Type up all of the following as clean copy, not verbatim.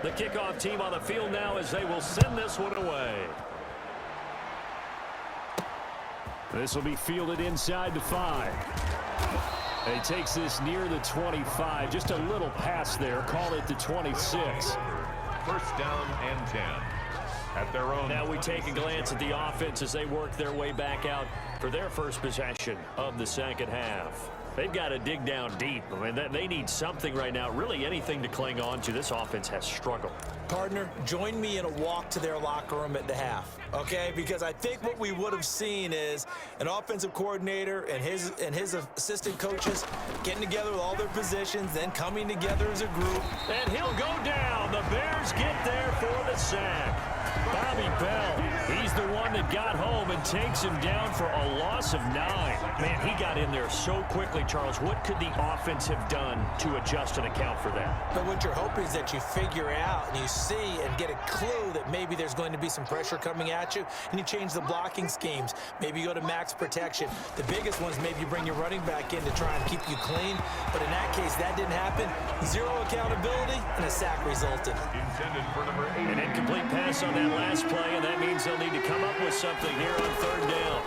The kickoff team on the field now as they will send this one away. This will be fielded inside the 5. And he takes this near the 25. Just a little pass there. Call it the 26. First down and 10. At their own. Now we take a glance at the offense as they work their way back out for their first possession of the second half. They've got to dig down deep. I mean, they need something right now, really anything to cling on to. This offense has struggled. Partner, join me in a walk to their locker room at the half, okay? Because I think what we would have seen is an offensive coordinator and his assistant coaches getting together with all their positions, then coming together as a group. And he'll go down. The Bears get there for the sack. Bobby Bell, he's the one that got home and takes him down for a loss of 9. Man, he got in there so quickly, Charles. What could the offense have done to adjust and account for that? But what you're hoping is that you figure out and you see and get a clue that maybe there's going to be some pressure coming at you, and you change the blocking schemes. Maybe you go to max protection. The biggest ones, maybe you bring your running back in to try and keep you clean. But in that case, that didn't happen. Zero accountability, and a sack resulted. Intended for number 8. An incomplete pass on that last play, and that means they'll need to come up with something here on third down.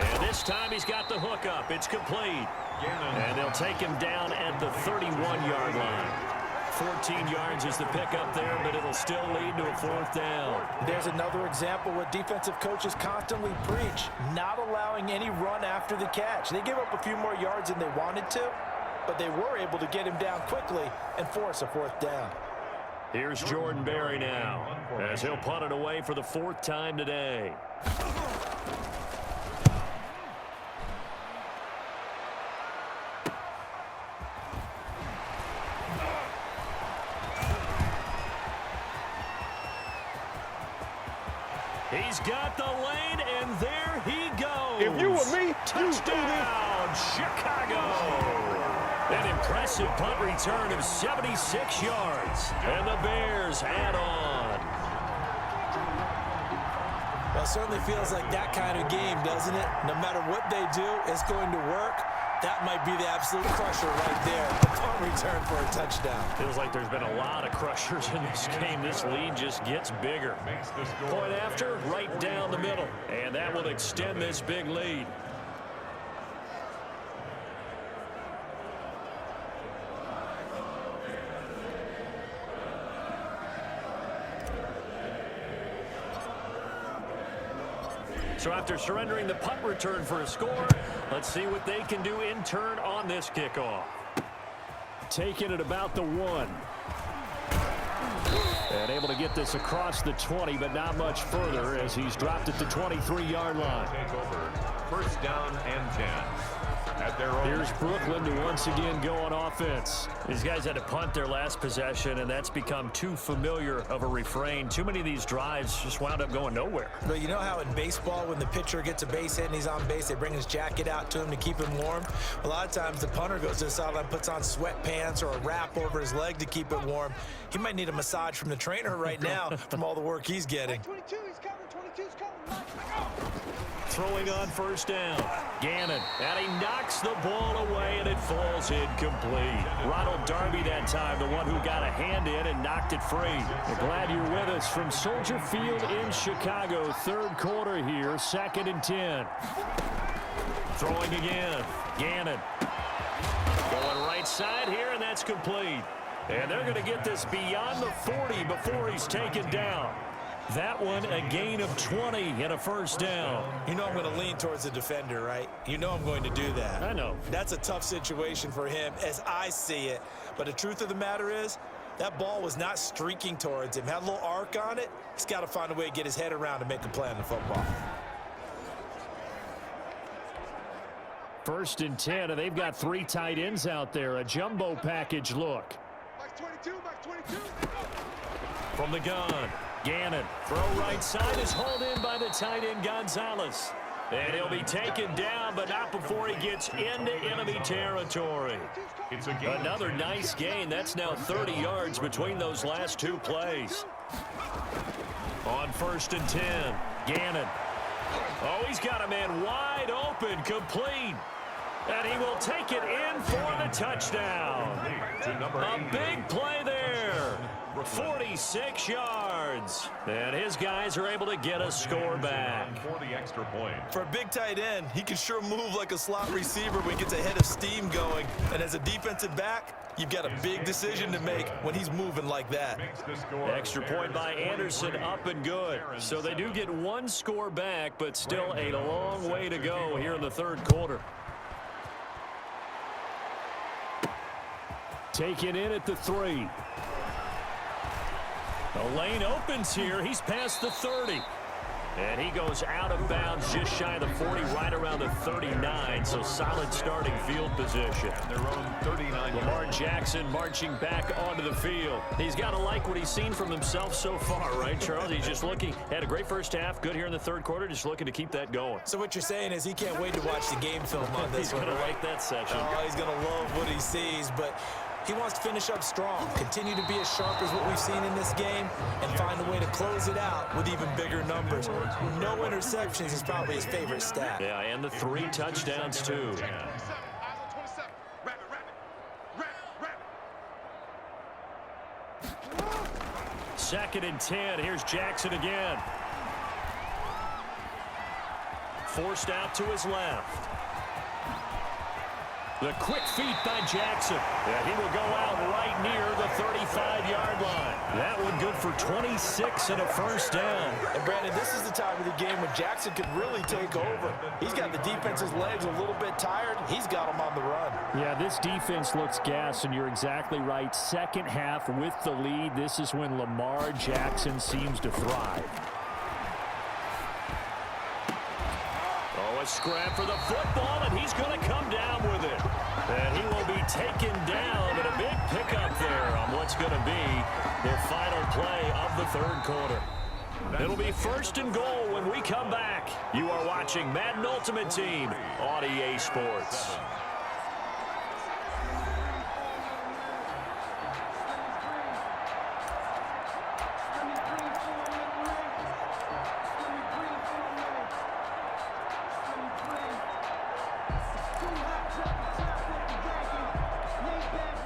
And this time he's got the hook up. It's complete. And they'll take him down at the 31-yard line. 14 yards is the pickup there, but it'll still lead to a fourth down. There's another example where defensive coaches constantly preach, not allowing any run after the catch. They gave up a few more yards than they wanted to, but they were able to get him down quickly and force a fourth down. Here's Jordan Berry now, as he'll punt it away for the 4th time today. He's got the lane, and there he goes. If you were me, touchdown, Chicago. An impressive punt return of 76 yards. And the Bears add on. Well, it certainly feels like that kind of game, doesn't it? No matter what they do, it's going to work. That might be the absolute crusher right there. A punt return for a touchdown. Feels like there's been a lot of crushers in this game. This lead just gets bigger. Point after, right down the middle. And that will extend this big lead. So after surrendering the punt return for a score, let's see what they can do in turn on this kickoff. Taking it about the 1. And able to get this across the 20, but not much further as he's dropped at the 23-yard line. Take over. First down and 10. At their own. Here's Brooklyn to once again go on offense. These guys had to punt their last possession, and that's become too familiar of a refrain. Too many of these drives just wound up going nowhere. But you know how in baseball, when the pitcher gets a base hit and he's on base, they bring his jacket out to him to keep him warm? A lot of times the punter goes to the sideline, puts on sweatpants or a wrap over his leg to keep it warm. He might need a massage from the trainer right now from all the work he's getting. 22, he's coming, 22's coming. Throwing on first down. Gannon, and he knocks the ball away, and it falls incomplete. Ronald Darby that time, the one who got a hand in and knocked it free. We're glad you're with us from Soldier Field in Chicago. Third quarter here, 2nd and 10. Throwing again. Gannon. Going right side here, and that's complete. And they're going to get this beyond the 40 before he's taken down. That one, a gain of 20 and a first down. You know I'm going to lean towards the defender, right? You know I'm going to do that. I know. That's a tough situation for him as I see it. But the truth of the matter is, that ball was not streaking towards him. Had a little arc on it. He's got to find a way to get his head around and make a play on the football. 1st and 10, and they've got 3 tight ends out there. A jumbo package look. Max 22, Max 22. From the gun. Gannon, throw right side is hauled in by the tight end Gonzalez. And he'll be taken down, but not before he gets into enemy territory. It's a gain. Another nice gain. That's now 30 yards between those last 2 plays. On 1st and 10, Gannon. Oh, he's got a man wide open, complete. And he will take it in for the touchdown. A big play there. 46 yards. And his guys are able to get a score back. For a big tight end, he can sure move like a slot receiver when he gets a head of steam going. And as a defensive back, you've got a big decision to make when he's moving like that. Extra point by Anderson, up and good. So they do get one score back, but still a long way to go here in the third quarter. Taken in at the 3. The lane opens here. He's past the 30. And he goes out of bounds just shy of the 40, right around the 39. So solid starting field position. Their own 39. Lamar Jackson marching back onto the field. He's got to like what he's seen from himself so far, right, Charles? He's just looking, had a great first half, good here in the third quarter, just looking to keep that going. So what you're saying is he can't wait to watch the game film on this one, He's going to right? like that session. Oh, he's going to love what he sees, but he wants to finish up strong, continue to be as sharp as what we've seen in this game, and find a way to close it out with even bigger numbers. No interceptions is probably his favorite stat. Yeah, and the 3 touchdowns, too. Second and 10. Here's Jackson again. Forced out to his left. The quick feet by Jackson. And he will go out right near the 35-yard line. That one good for 26 and a first down. And Brandon, this is the time of the game when Jackson could really take over. He's got the defense's legs a little bit tired. He's got them on the run. Yeah, this defense looks gassed, and you're exactly right. Second half with the lead, this is when Lamar Jackson seems to thrive. Oh, a scrap for the football, and he's going to come down with it. And he will be taken down, and a big pickup there on what's going to be the final play of the third quarter. It'll be first and goal when we come back. You are watching Madden Ultimate Team on EA Sports.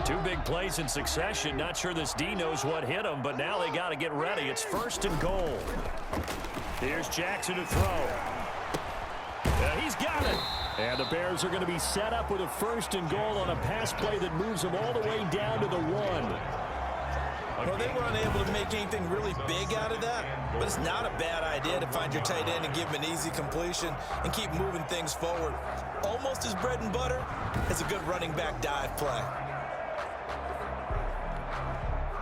Two big plays in succession. Not sure this D knows what hit him, but now they got to get ready. It's first and goal. Here's Jackson to throw. He's got it. And the Bears are going to be set up with a first and goal on a pass play that moves them all the way down to the 1. Well, they were unable to make anything really big out of that, but it's not a bad idea to find your tight end and give him an easy completion and keep moving things forward. Almost as bread and butter as a good running back dive play.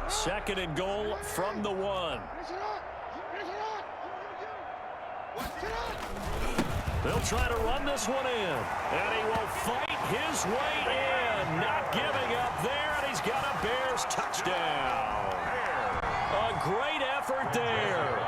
Second and goal from the 1. They'll try to run this one in, and he will fight his way in. Not giving up there, and he's got a Bears touchdown. A great effort there.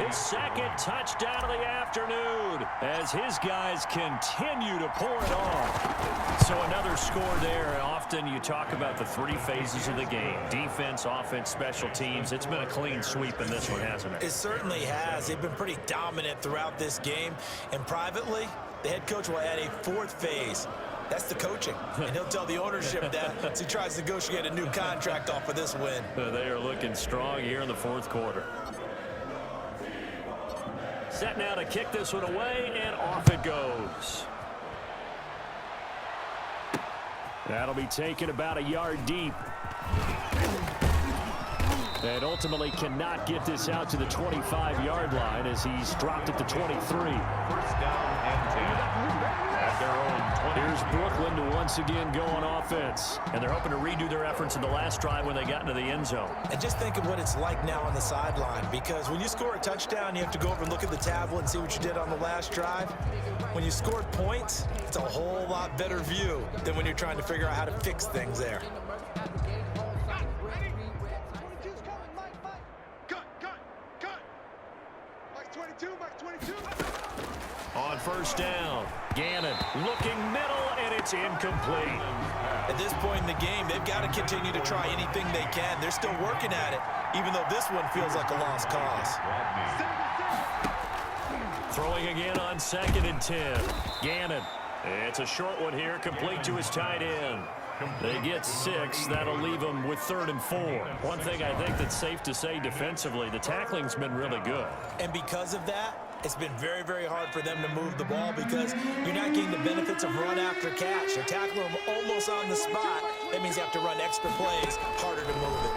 His second touchdown of the afternoon as his guys continue to pour it on. So another score there. Often you talk about the 3 phases of the game. Defense, offense, special teams. It's been a clean sweep in this one, hasn't it? It certainly has. They've been pretty dominant throughout this game. And privately, the head coach will add a 4th phase. That's the coaching. And he'll tell the ownership that as he tries to negotiate a new contract off of this win. They are looking strong here in the fourth quarter. Set now to kick this one away, and off it goes. That'll be taken about a yard deep. And ultimately cannot get this out to the 25-yard line as he's dropped at the 23. First down and 10. At their own 20. Here's Brooklyn to once again go on offense. And they're hoping to redo their efforts in the last drive when they got into the end zone. And just think of what it's like now on the sideline, because when you score a touchdown, you have to go over and look at the tablet and see what you did on the last drive. When you scored points, it's a whole lot better view than when you're trying to figure out how to fix things there. On first down, Gannon looking middle, and it's incomplete. At this point in the game, they've got to continue to try anything they can. They're still working at it, even though this one feels like a lost cause. Throwing again on second and 10. Gannon It's a short one here, complete to his tight end. They get 6. That'll leave them with 3rd and 4. One thing I think that's safe to say defensively, the tackling's been really good. And because of that, it's been very, very hard for them to move the ball because you're not getting the benefits of run after catch. You're tackling them almost on the spot. That means you have to run extra plays, harder to move it.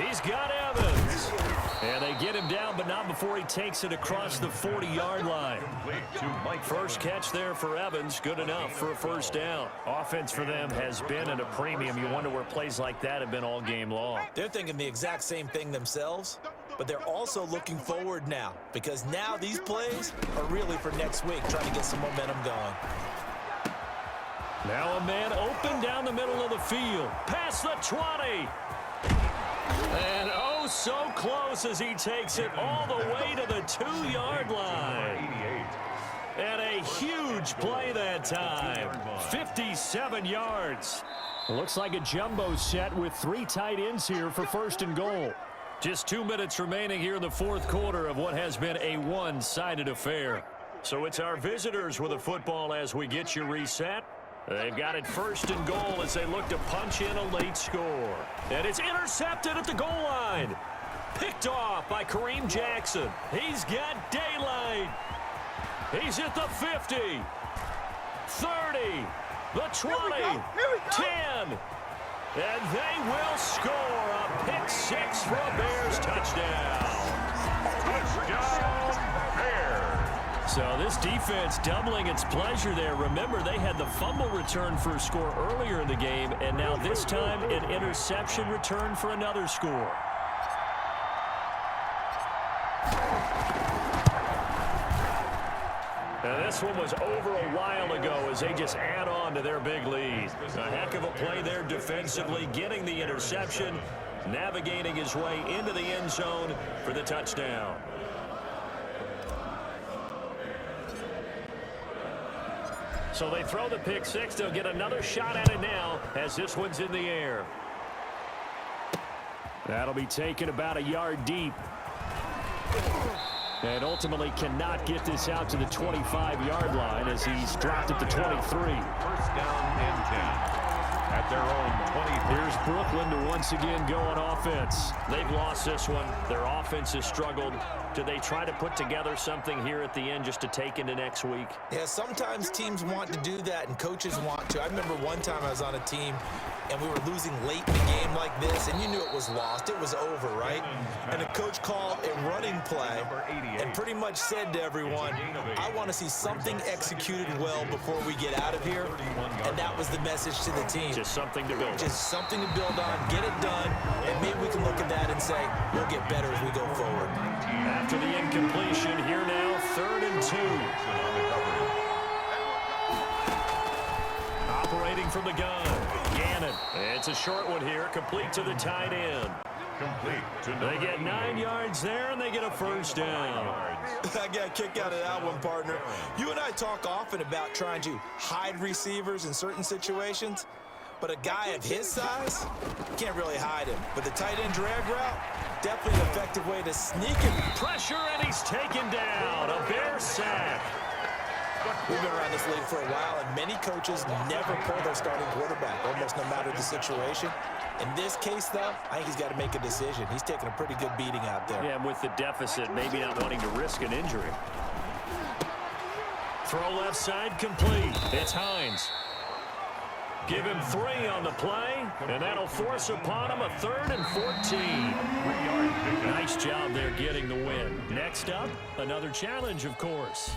He's got Evans. And they get him down, but not before he takes it across the 40-yard line. First catch there for Evans, good enough for a first down. Offense for them has been at a premium. You wonder where plays like that have been all game long. They're thinking the exact same thing themselves, but they're also looking forward now because now these plays are really for next week, trying to get some momentum going. Now a man open down the middle of the field. Past the 20. And oh, so close as he takes it all the way to the 2-yard line. And a huge play that time. 57 yards. Looks like a jumbo set with 3 tight ends here for 1st and goal. Just 2 minutes remaining here in the 4th quarter of what has been a one-sided affair. So it's our visitors with a football as we get you reset. They've got it 1st and goal as they look to punch in a late score. And it's intercepted at the goal line. Picked off by Kareem Jackson. He's got daylight. He's at the 50, 30, the 20, 10. And they will score a pick 6 for a Bears touchdown. Touchdown, Bears. So this defense doubling its pleasure there. Remember, they had the fumble return for a score earlier in the game, and now this time an interception return for another score. Now this one was over a while ago as they just add on to their big lead. A heck of a play there defensively, getting the interception, navigating his way into the end zone for the touchdown. So they throw the pick 6. They'll get another shot at it now as this one's in the air. That'll be taken about a yard deep. And ultimately cannot get this out to the 25-yard line as he's dropped at the 23. 1st down and 10. At their own 20. Here's Brooklyn to once again go on offense. They've lost this one. Their offense has struggled. Do they try to put together something here at the end just to take into next week? Yeah, sometimes teams want to do that and coaches want to. I remember one time I was on a team and we were losing late in the game like this, and you knew it was lost. It was over, right? And the coach called a running play and pretty much said to everyone, I want to see something executed well before we get out of here. And that was the message to the team. Just something to build on. Just something to build on, get it done, and maybe we can look at that and say, we'll get better as we go forward. After the incompletion, here now, 3rd and 2. Operating from the gun, Gannon. It's a short one here, complete to the tight end. They get 9 yards there, and they get a first down. I got a kick out of that one, partner. You and I talk often about trying to hide receivers in certain situations, but a guy of his size, you can't really hide him. But the tight end drag route, definitely an effective way to sneak him. Pressure, and he's taken down. A Bear sack. We've been around this league for a while, and many coaches never pull their starting quarterback, almost no matter the situation. In this case, though, I think he's got to make a decision. He's taking a pretty good beating out there. Yeah, and with the deficit, maybe not wanting to risk an injury. Throw left side complete. It's Hines. Give him 3 on the play, and that'll force upon him a 3rd and 14. Nice job there getting the win. Next up, another challenge, of course.